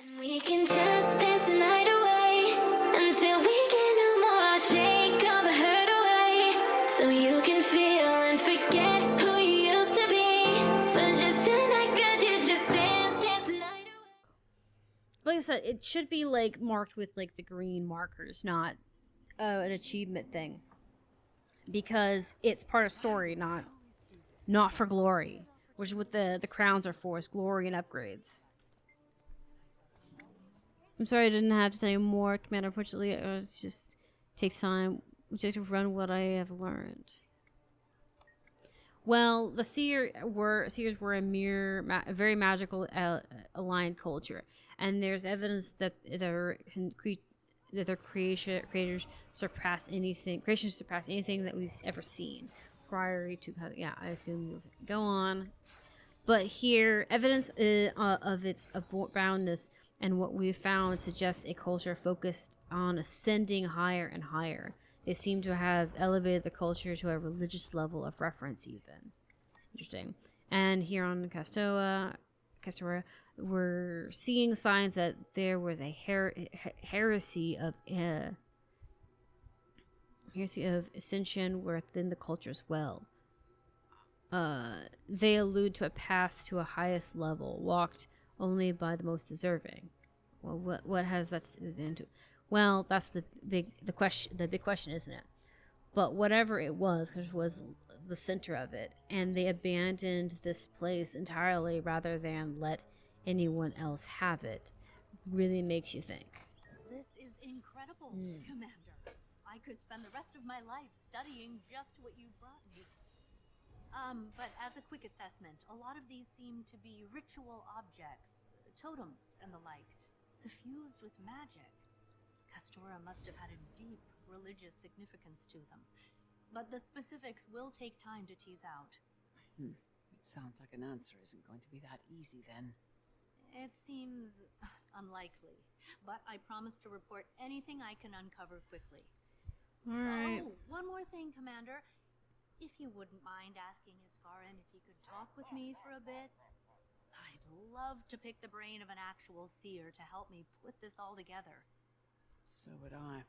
And we can just dance the night away until we get no more. I'll shake all the hurt away so you can feel and forget who you used to be. For just tonight, could you just dance the night away? Like I said, it should be like marked with like the green markers, not an achievement thing, because it's part of story, not for glory, which is what the crowns are for, is glory and upgrades. I'm sorry I didn't have to tell you more, Commander. Unfortunately, it just takes time to run what I have learned. Well, the seers were a very magical aligned culture, and there's evidence that their creators surpass anything. Creations surpass anything that we've ever seen. Prior to, yeah, I assume you go on. But here, evidence of its aboundness and what we've found suggests a culture focused on ascending higher and higher. They seem to have elevated the culture to a religious level of reference, even. Interesting. And here on Castora, we're seeing signs that there was a heresy of ascension within the culture as well. They allude to a path to a highest level, walked only by the most deserving. Well, what has that to do into? Well, that's the big question, isn't it? But whatever it was, because it was the center of it, and they abandoned this place entirely rather than let anyone else have it, really makes you think. This is incredible, Commander. I could spend the rest of my life studying just what you brought me. But as a quick assessment, a lot of these seem to be ritual objects, totems and the like, suffused with magic. Castora must have had a deep religious significance to them. But the specifics will take time to tease out. It sounds like an answer isn't going to be that easy then. It seems unlikely, but I promise to report anything I can uncover quickly. All right. Oh, one more thing, Commander. If you wouldn't mind asking Iskarin if he could talk with me for a bit. I'd love to pick the brain of an actual seer to help me put this all together. So would I.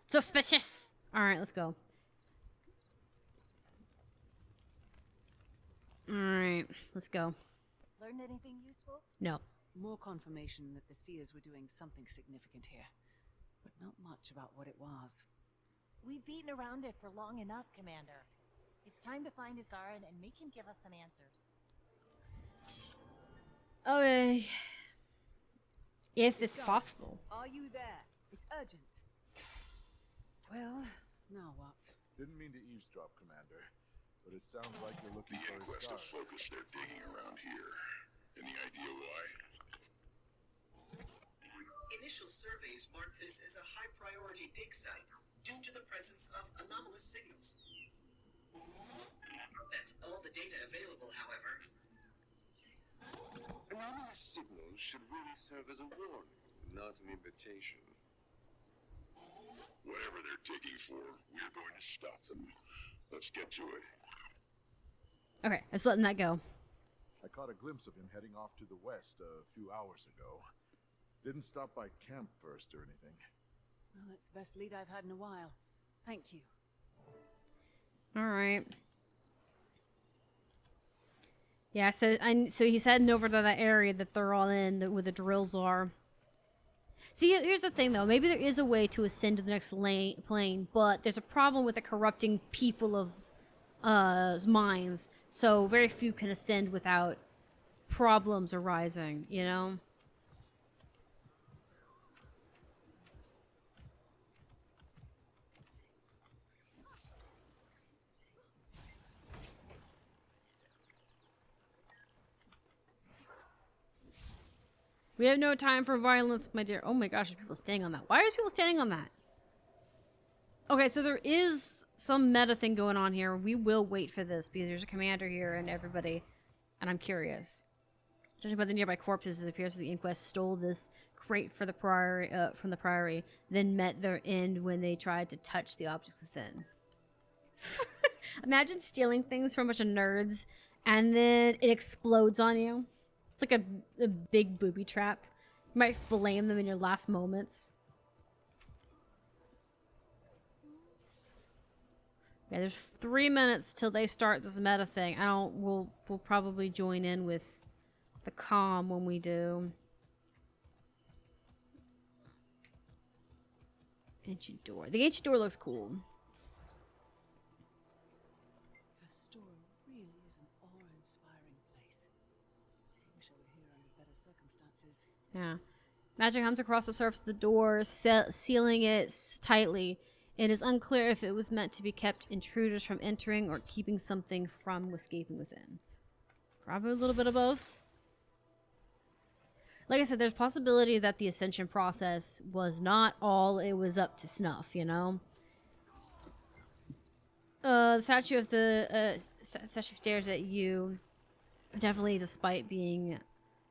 Suspicious. All right, let's go. All right, let's go. Learned anything useful? No. More confirmation that the seers were doing something significant here, but not much about what it was. We've beaten around it for long enough, Commander. It's time to find Isgarin and make him give us some answers. Okay. If it's possible. Are you there? It's urgent. Well, now what? Didn't mean to eavesdrop, Commander, but it sounds like you're looking The for a inquest scar. is focused they're digging around here. Any idea why? Initial surveys mark this as a high-priority dig site due to the presence of anomalous signals. That's all the data available, however. Anomalous signals should really serve as a warning, not an invitation. Whatever they're digging for, we're going to stop them. Let's get to it. Okay, let's letting that go. I caught a glimpse of him heading off to the west a few hours ago. Didn't stop by camp first or anything. Well, that's the best lead I've had in a while. Thank you. All right. Yeah, so he's heading over to that area that they're all in, where the drills are. See, here's the thing, though. Maybe there is a way to ascend to the next plane, but there's a problem with the corrupting people of minds. So very few can ascend without problems arising, you know? We have no time for violence, my dear. Oh my gosh, there's people standing on that. Why are people standing on that? Okay, so there is some meta thing going on here. We will wait for this because there's a commander here and everybody, and I'm curious. Judging by the nearby corpses, it appears that the inquest stole this crate for the priory, from the priory, then met their end when they tried to touch the objects within. Imagine stealing things from a bunch of nerds, and then it explodes on you. It's like a big booby trap. You might blame them in your last moments. Yeah, there's 3 minutes till they start this meta thing. We'll probably join in with the calm when we do. Ancient door. The ancient door looks cool. Pastora really is an awe-inspiring place. I wish I were here under better circumstances. Yeah. Magic comes across the surface of the door, sealing it tightly. It is unclear if it was meant to be kept intruders from entering or keeping something from escaping within. Probably a little bit of both. Like I said, there's possibility that the ascension process was not all it was up to snuff, you know? The statue of the statue stares at you, definitely despite being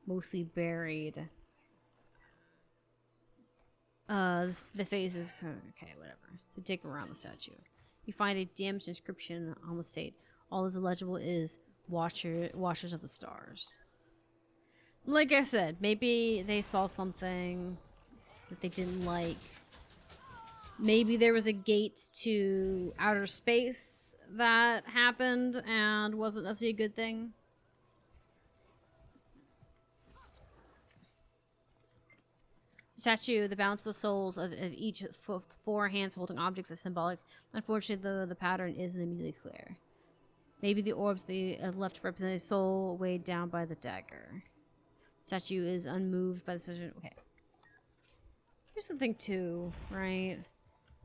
mostly buried. The face is okay, whatever. So dig around the statue. You find a damaged inscription on the state. All that's illegible is Watchers of the Stars. Like I said, maybe they saw something that they didn't like. Maybe there was a gate to outer space that happened and wasn't necessarily a good thing. Statue, the balance of the souls of each four hands holding objects is symbolic. Unfortunately, the pattern isn't immediately clear. Maybe the orbs they left represent a soul weighed down by the dagger. Statue is unmoved by the special. Okay. Here's something too, right?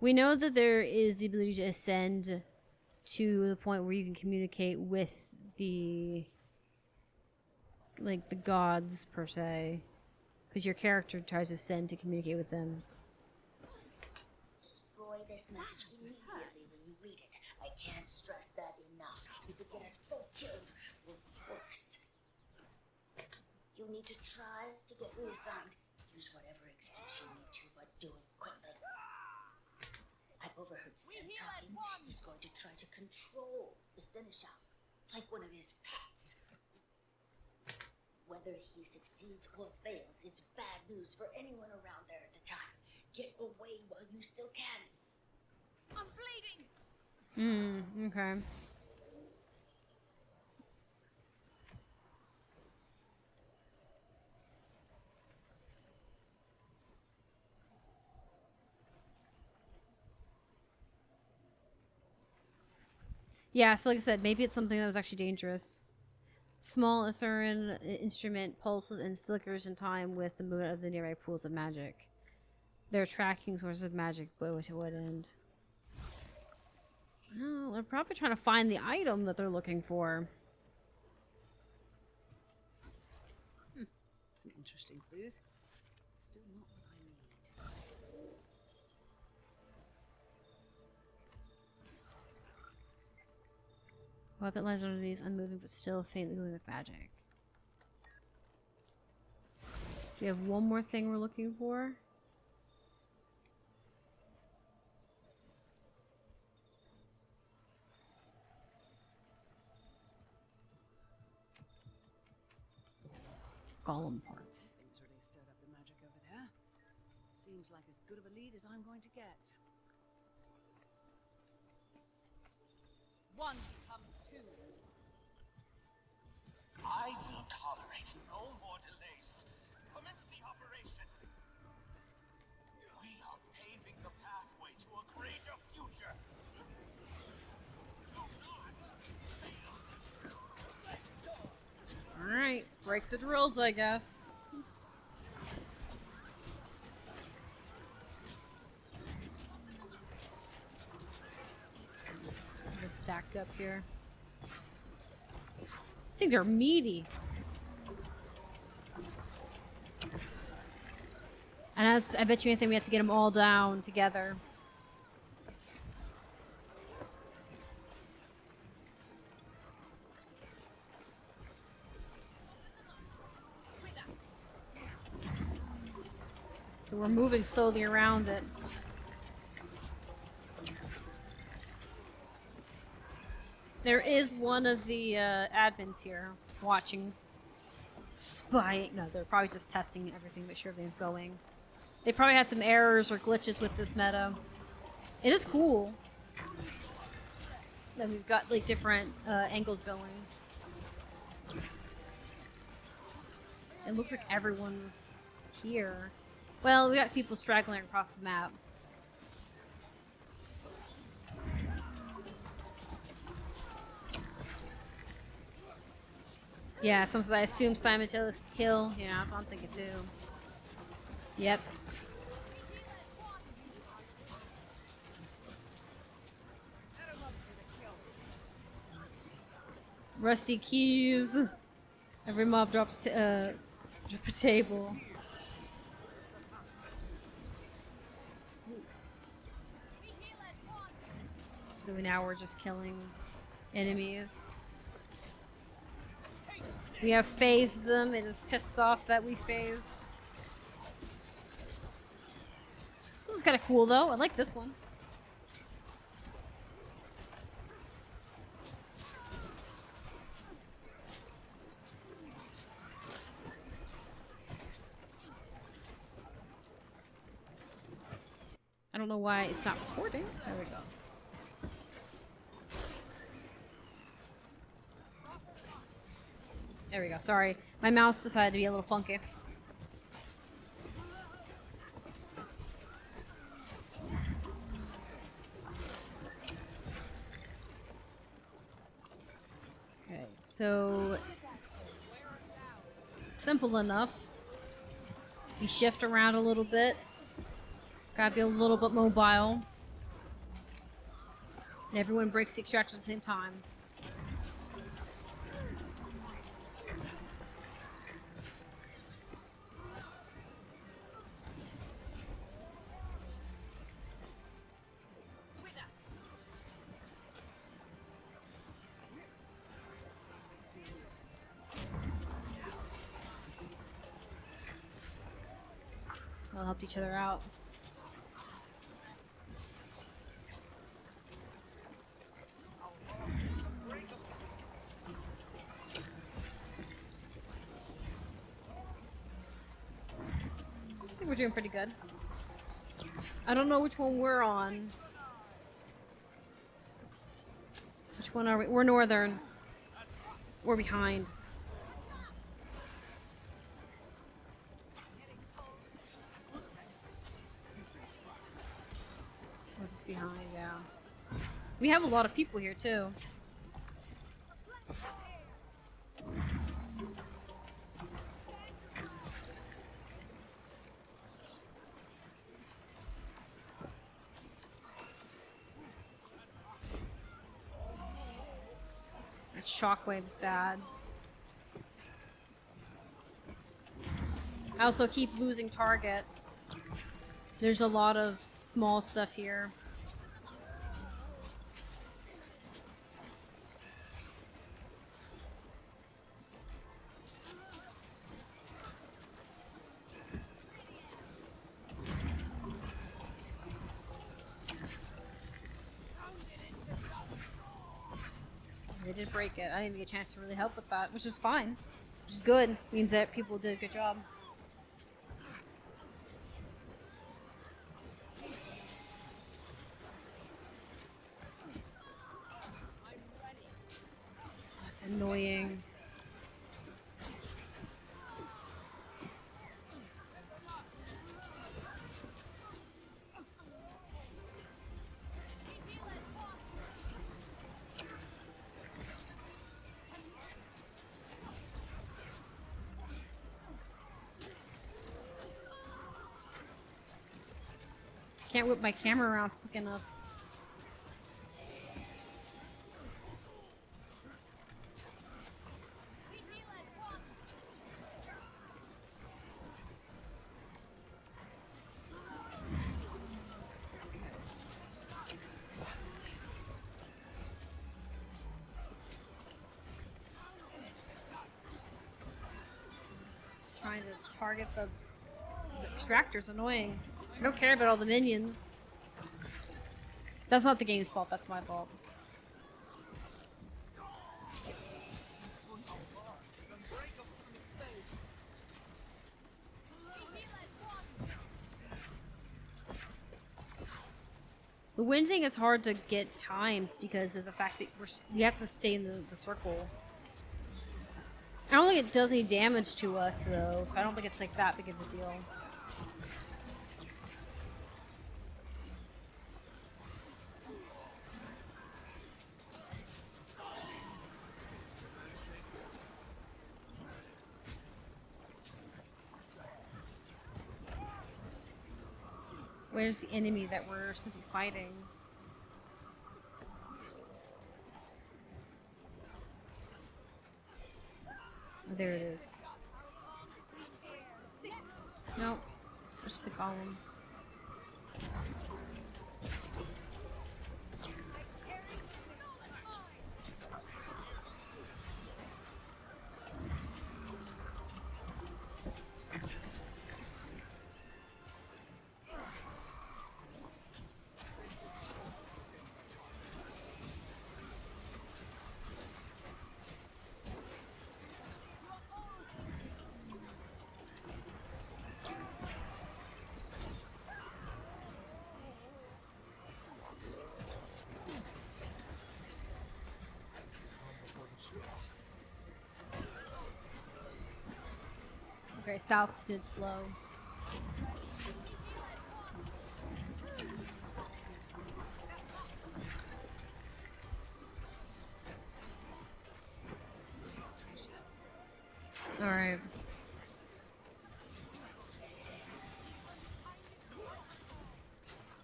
We know that there is the ability to ascend to the point where you can communicate with the gods per se. Because your character tries to ascend to communicate with them. Destroy this message immediately when you read it. I can't stress that enough. You could get us both killed, or worse. You'll need to try to get reassigned. Use whatever excuse you need to, but do it quickly. I've overheard Sin talking. He's going to try to control the Seneschal, like one of his pets. Whether he succeeds or fails, it's bad news for anyone around there at the time. Get away while you still can. I'm bleeding. Okay. Yeah, so like I said, maybe it's something that was actually dangerous. Small Asuran instrument pulses and flickers in time with the movement of the nearby pools of magic. They're tracking sources of magic, but to what end? Well, they're probably trying to find the item that they're looking for. Some interesting clues. Still not what I need. Weapon lies under these, unmoving but still faintly glowing with magic. Do we have one more thing we're looking for? Golem parts. Things really stirred up the magic over there. Seems like as good of a lead as I'm going to get. One becomes two. I will tolerate no more delays. Commence the operation. We are paving the pathway to a greater future. Do not fail. Let's go. Alright, break the drills, I guess. Get stacked up here. These things are meaty. And I bet you anything we have to get them all down together. So we're moving slowly around it. There is one of the admins here watching. buying. No, they're probably just testing everything, make sure everything's going. They probably had some errors or glitches with this meta. It is cool that we've got like different angles going. It looks like everyone's here. Well, we got people straggling across the map. Yeah, sometimes I assume simultaneous kill. Yeah, that's what I'm thinking too. Yep. Rusty keys. Every mob drops drop a table. So now we're just killing enemies. We have phased them. It is pissed off that we phased. This is kind of cool though. I like this one. I don't know why it's not recording. There we go. There we go. Sorry. My mouse decided to be a little funky. Okay, so simple enough. We shift around a little bit. Gotta be a little bit mobile. And everyone breaks the extractor at the same time. We'll help each other out. I think we're doing pretty good. I don't know which one we're on. Which one are we? We're northern. We're behind. What's behind? Yeah. We have a lot of people here too. That shockwave's bad. I also keep losing target. There's a lot of small stuff here. They did break it. I didn't get a chance to really help with that, which is fine. Which is good. Means that people did a good job. That's annoying. Can't whip my camera around quick enough. Trying to target the extractor's annoying. I don't care about all the minions. That's not the game's fault, that's my fault. The wind thing is hard to get timed because of the fact that we have to stay in the circle. I don't think it does any damage to us though, so I don't think it's like that big of a deal. Where's the enemy that we're supposed to be fighting? Oh, there it is. Nope. Switch the column. Okay, south did slow. Alright.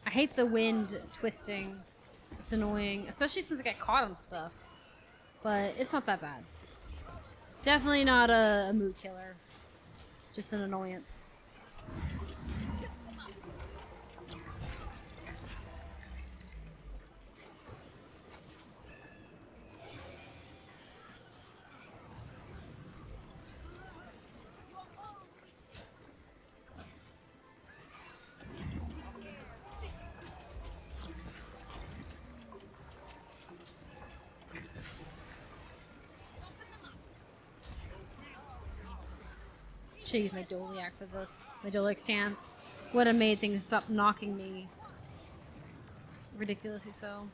I hate the wind twisting. It's annoying, especially since I get caught on stuff. But it's not that bad. Definitely not a mood killer. Just an annoyance. Should use my Doliac for this. My Doliac stance would have made things stop knocking me. Ridiculously so.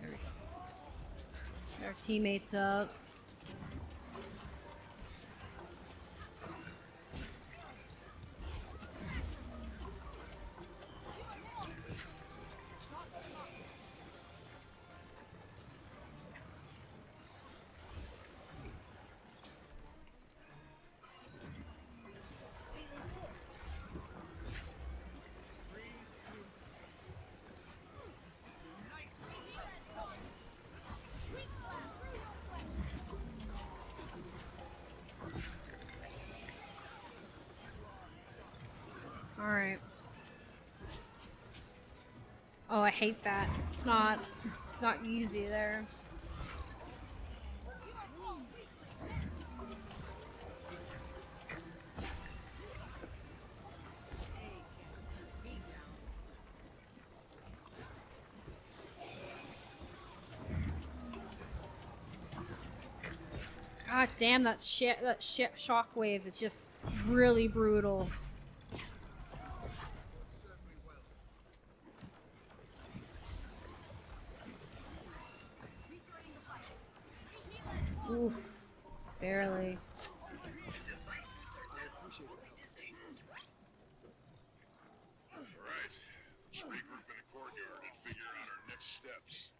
There we go. Get our teammates up. Alright. Oh, I hate that. It's not easy there. God damn, that shockwave is just really brutal. Oof. Barely. Devices are now fully disabled. Alright, let's regroup in the courtyard and figure out our next steps.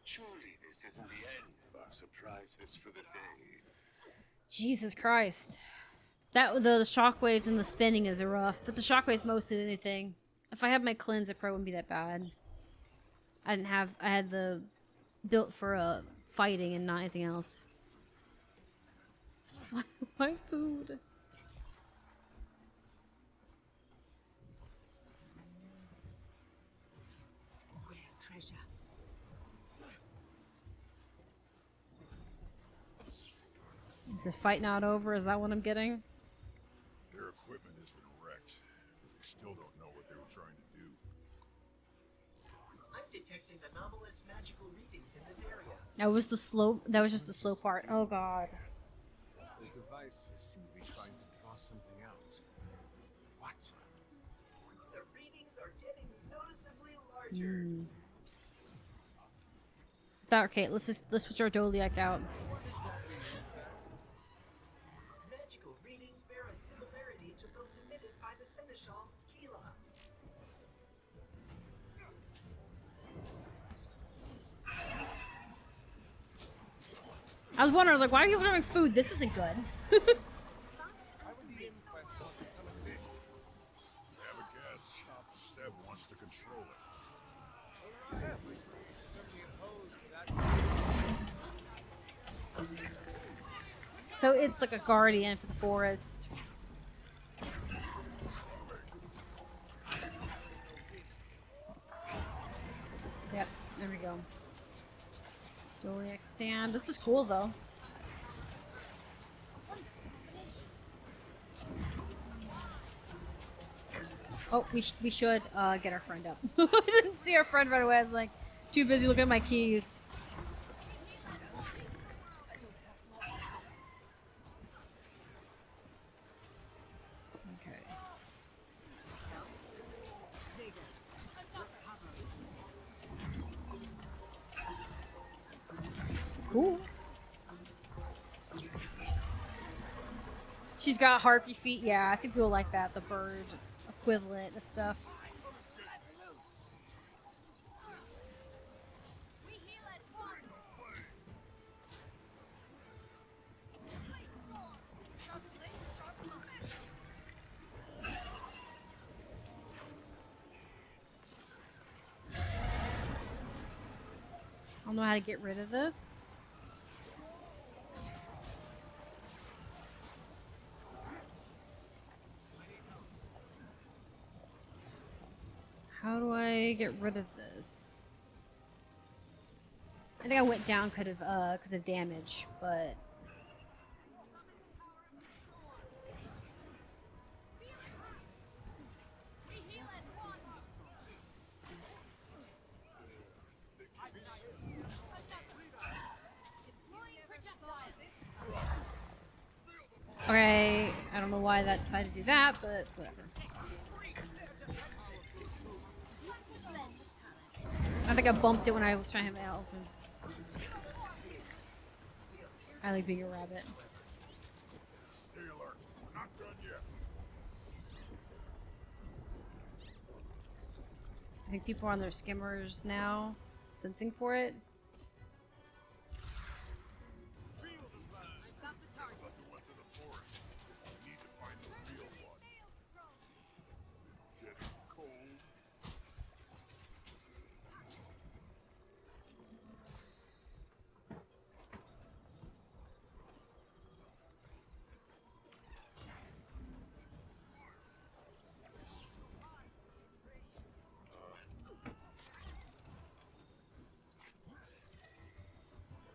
Surely this isn't the end of our surprises for the day. Jesus Christ. The shockwaves and the spinning is rough, but the shockwaves mostly anything. If I had my cleanse, it probably wouldn't be that bad. I had the built for fighting and not anything else. My food. Rare treasure. Is the fight not over? Is that what I'm getting? Their equipment has been wrecked, but we still don't know what they were trying to do. I'm detecting anomalous magical readings in this area. That was the slow. That was just the slow part. Oh God. The devices seem to be trying to draw something Okay, let's switch our Doliac out. Magical readings bear a similarity to those emitted by the seneschal Keela. I was wondering, I was like, why are you ordering food? This isn't good. Have a guess. Steb wants to control it. So it's like a guardian for the forest. Yep, there we go. Doliac stand. This is cool though. Oh, we should get our friend up. I didn't see our friend right away. I was like, too busy looking at my keys. Okay. It's cool. She's got harpy feet. Yeah, I think we'll like that. The bird equivalent of stuff. I don't know how to get rid of this. How do I get rid of this? I think I went down because of damage, but okay, I don't know why that decided to do that, but it's whatever. I think I bumped it when I was trying to hit out. I like being a rabbit. Stay alert. We're not done yet. I think people are on their skimmers now, sensing for it.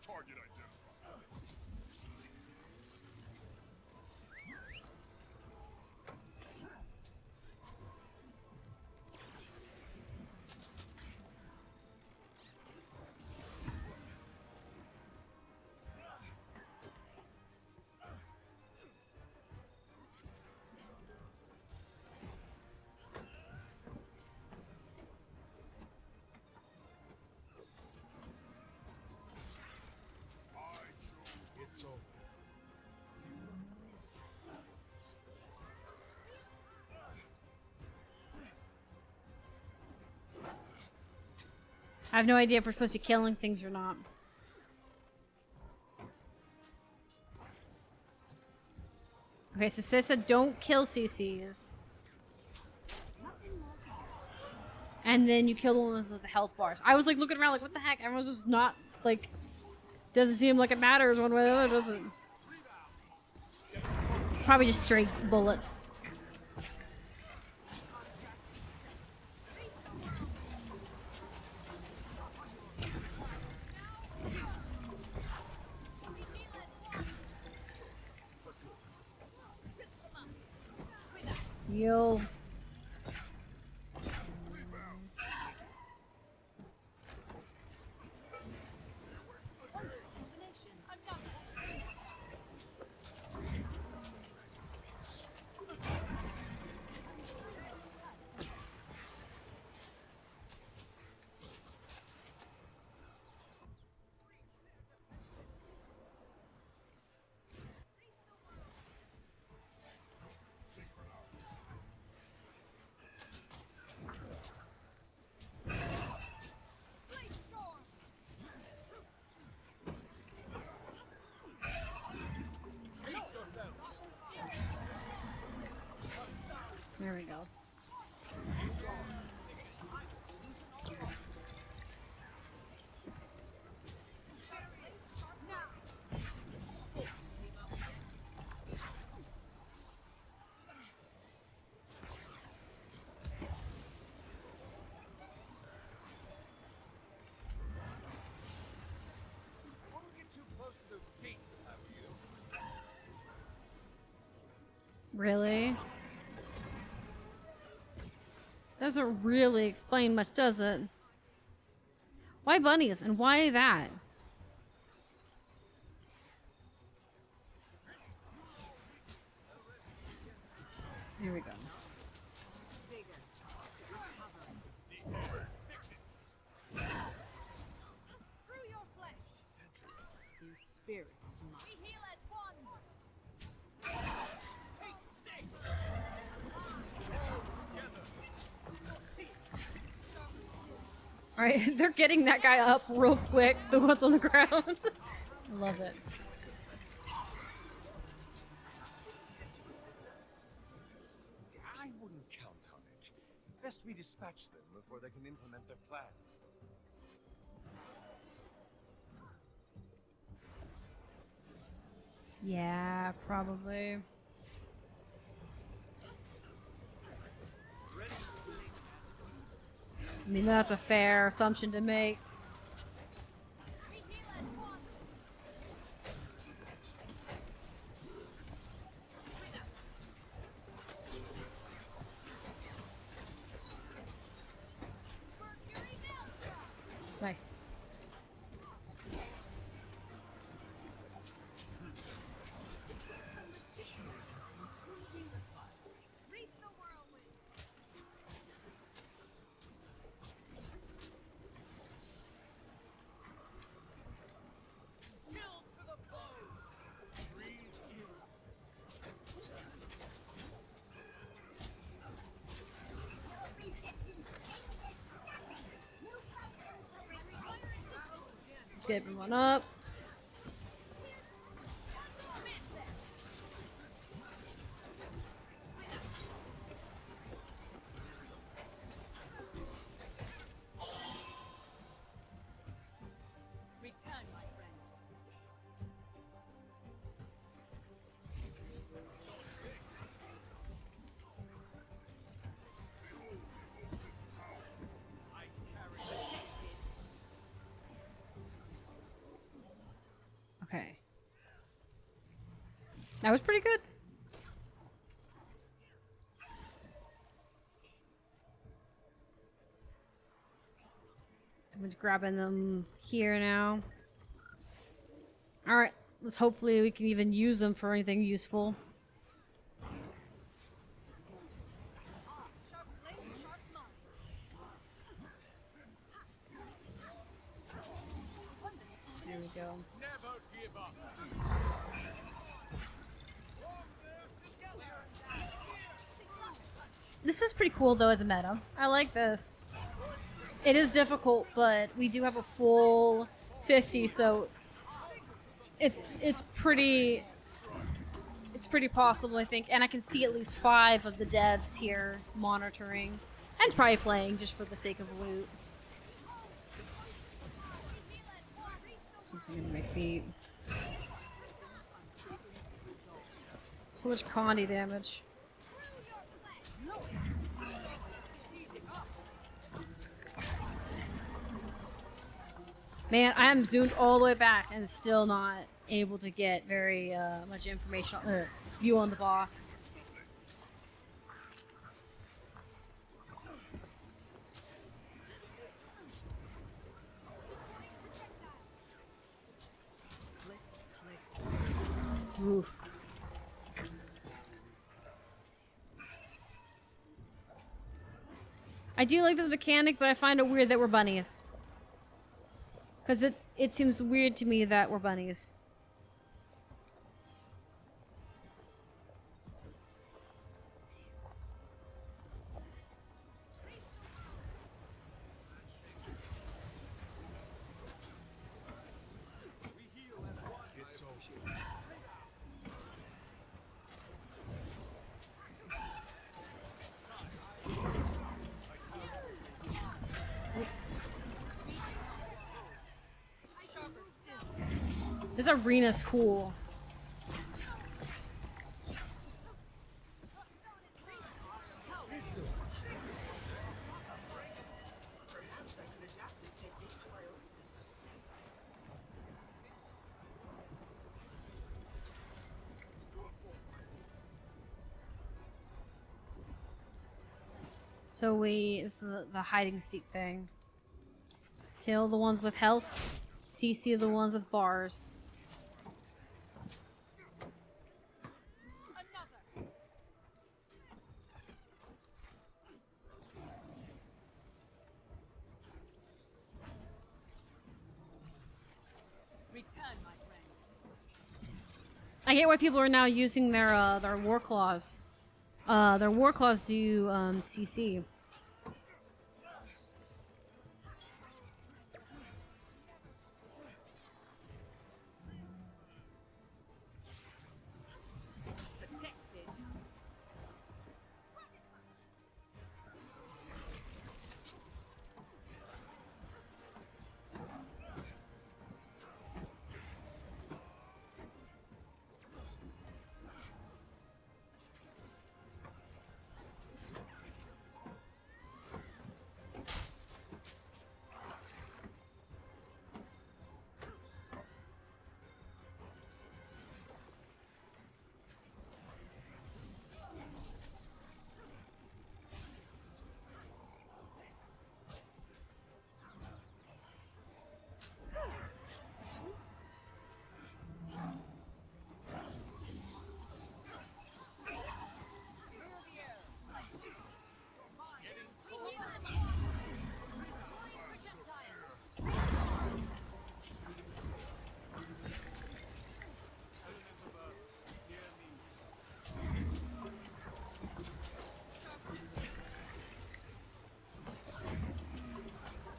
Target identified. It's over. I have no idea if we're supposed to be killing things or not. Okay, so they said don't kill CCs. And then you kill the ones with the health bars. I was like looking around like, what the heck? Everyone's just not like, doesn't seem like it matters one way or the other, does it? Probably just straight bullets. Yo. Really? Doesn't really explain much, does it? Why bunnies and why that? Here we go. Your spirit is mine. Alright, they're getting that guy up real quick, the ones on the ground. I love it. I wouldn't count on it. Best we dispatch them before they can implement their plan. Yeah, probably. I mean, that's a fair assumption to make. Nice. Let's get everyone up. Return, my friend. Okay. That was pretty good. I'm just grabbing them here now. Alright, let's hopefully we can even use them for anything useful. There we go. This is pretty cool though as a meta. I like this. It is difficult, but we do have a full 50, so it's pretty possible, I think. And I can see at least 5 of the devs here monitoring and probably playing just for the sake of loot. Something in my feet. So much Condi damage. Man, I am zoomed all the way back and still not able to get very much information on view on the boss. Ooh. I do like this mechanic, but I find it weird that we're bunnies. Because it seems weird to me that we're bunnies. This arena's cool. Perhaps I could adapt this technique to my own systems. So it's the hide and seek thing. Kill the ones with health, CC the ones with bars. Return, my friend. I get why people are now using their war claws. Their war claws do CC. Protected.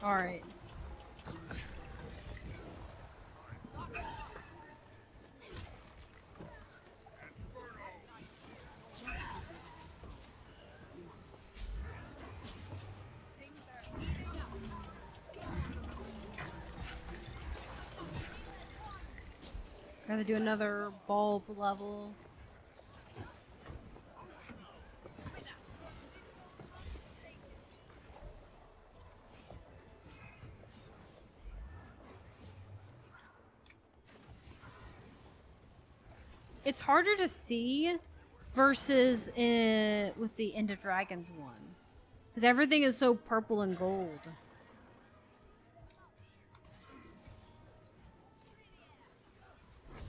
All right. Gotta do another bulb level. It's harder to see versus with the End of Dragons one. Because everything is so purple and gold.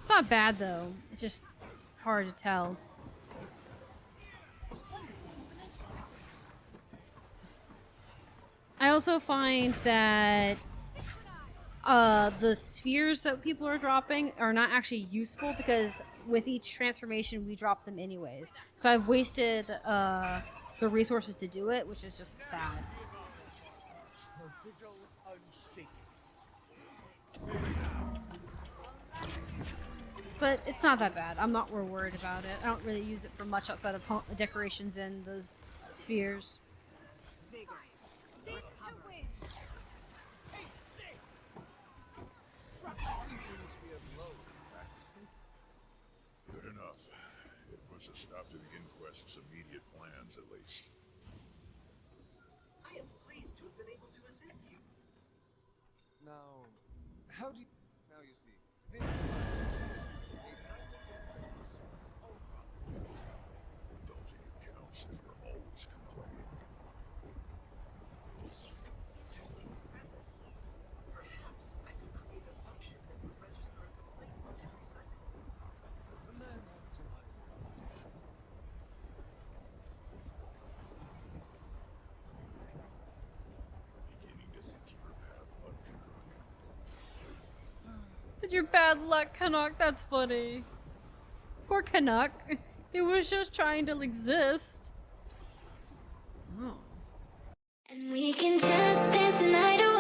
It's not bad though. It's just hard to tell. I also find that the spheres that people are dropping are not actually useful because with each transformation we drop them anyways. So I've wasted the resources to do it, which is just sad. But it's not that bad. I'm not more worried about it. I don't really use it for much outside of decorations and those spheres. Good enough. It puts a stop to the inquest's immediate plans, at least. I am pleased to have been able to assist you. Now, how do you... Now you see, this... Don't think it counts if you're always complaining. Interesting premise. Perhaps I could create a function that would register a complaint on every cycle. The man after my Beginning to think you're bad luck, Your bad luck, Canuck. That's funny. Poor Canuck. He was just trying to exist. Oh. And we can just dance the night away.